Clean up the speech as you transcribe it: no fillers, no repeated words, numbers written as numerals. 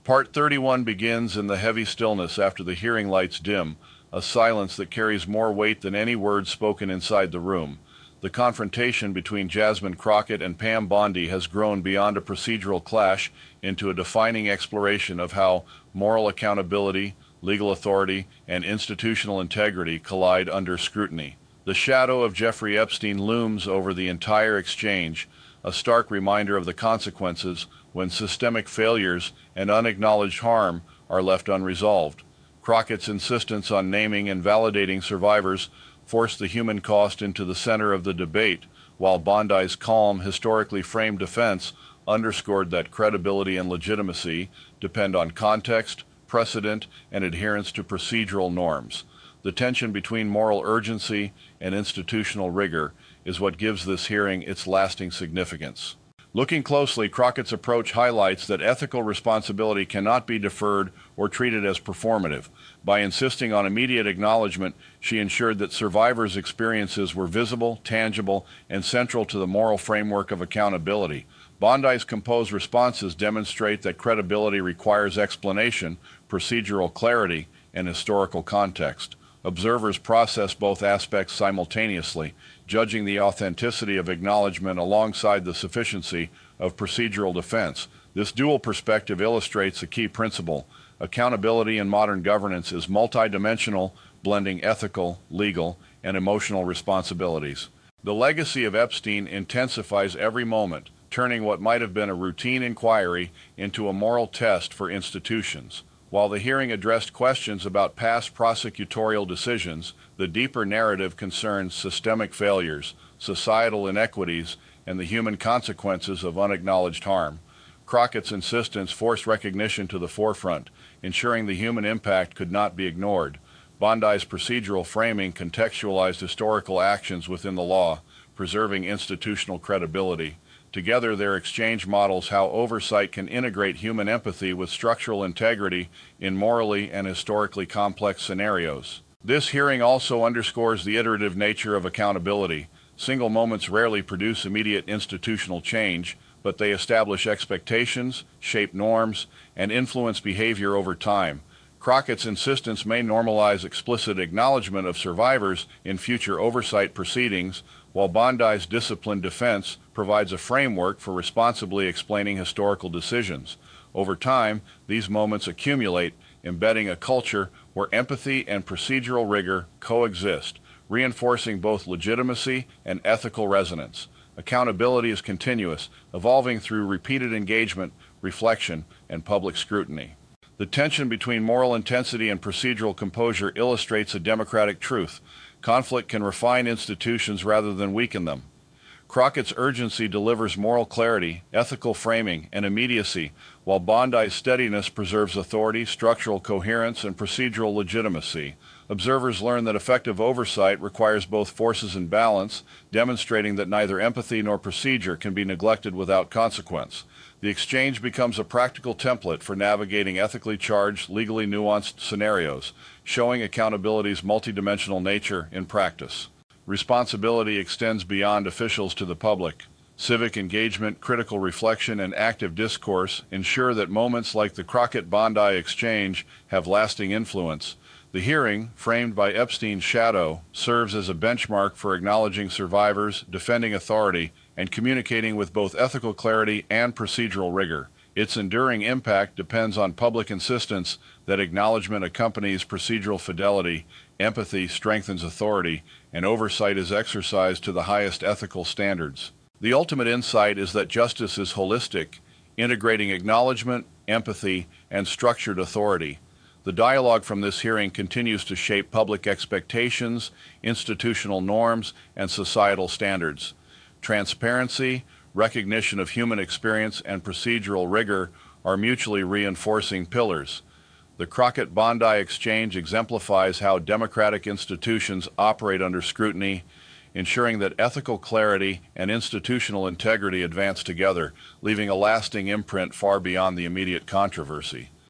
Part 31 begins in the heavy stillness after the hearing lights dim, a silence that carries more weight than any words spoken inside the room. The confrontation between Jasmine Crockett and Pam Bondi has grown beyond a procedural clash into a defining exploration of how moral accountability, legal authority, and institutional integrity collide under scrutiny. The shadow of Jeffrey Epstein looms over the entire exchange, a stark reminder of the consequences when systemic failures and unacknowledged harm are left unresolved. Crockett's insistence on naming and validating survivors forced the human cost into the center of the debate, while Bondi's calm, historically framed defense underscored that credibility and legitimacy depend on context, precedent, and adherence to procedural norms. The tension between moral urgency and institutional rigor is what gives this hearing its lasting significance. Looking closely, Crockett's approach highlights that ethical responsibility cannot be deferred or treated as performative. By insisting on immediate acknowledgement, she ensured that survivors' experiences were visible, tangible, and central to the moral framework of accountability. Bondi's composed responses demonstrate that credibility requires explanation, procedural clarity, and historical context. Observers process both aspects simultaneously, judging the authenticity of acknowledgement alongside the sufficiency of procedural defense. This dual perspective illustrates a key principle. Accountability in modern governance is multidimensional, blending ethical, legal, and emotional responsibilities. The legacy of Epstein intensifies every moment, turning what might have been a routine inquiry into a moral test for institutions. While the hearing addressed questions about past prosecutorial decisions, the deeper narrative concerns systemic failures, societal inequities, and the human consequences of unacknowledged harm. Crockett's insistence forced recognition to the forefront, ensuring the human impact could not be ignored. Bondi's procedural framing contextualized historical actions within the law, preserving institutional credibility. Together, their exchange models how oversight can integrate human empathy with structural integrity in morally and historically complex scenarios. This hearing also underscores the iterative nature of accountability. Single moments rarely produce immediate institutional change, but they establish expectations, shape norms, and influence behavior over time. Crockett's insistence may normalize explicit acknowledgement of survivors in future oversight proceedings, while Bondi's disciplined defense provides a framework for responsibly explaining historical decisions. Over time, these moments accumulate, embedding a culture where empathy and procedural rigor coexist, reinforcing both legitimacy and ethical resonance. Accountability is continuous, evolving through repeated engagement, reflection, and public scrutiny. The tension between moral intensity and procedural composure illustrates a democratic truth. Conflict can refine institutions rather than weaken them. Crockett's urgency delivers moral clarity, ethical framing, and immediacy, while Bondi's steadiness preserves authority, structural coherence, and procedural legitimacy. Observers learn that effective oversight requires both forces in balance, demonstrating that neither empathy nor procedure can be neglected without consequence. The exchange becomes a practical template for navigating ethically charged, legally nuanced scenarios, showing accountability's multidimensional nature in practice. Responsibility extends beyond officials to the public. Civic engagement, critical reflection, and active discourse ensure that moments like the Crockett-Bondi exchange have lasting influence. The hearing, framed by Epstein's shadow, serves as a benchmark for acknowledging survivors, defending authority, and communicating with both ethical clarity and procedural rigor. Its enduring impact depends on public insistence that acknowledgement accompanies procedural fidelity, empathy strengthens authority, and oversight is exercised to the highest ethical standards. The ultimate insight is that justice is holistic, integrating acknowledgement, empathy, and structured authority. The dialogue from this hearing continues to shape public expectations, institutional norms, and societal standards. Transparency, recognition of human experience, and procedural rigor are mutually reinforcing pillars. The Crockett-Bondi exchange exemplifies how democratic institutions operate under scrutiny, ensuring that ethical clarity and institutional integrity advance together, leaving a lasting imprint far beyond the immediate controversy.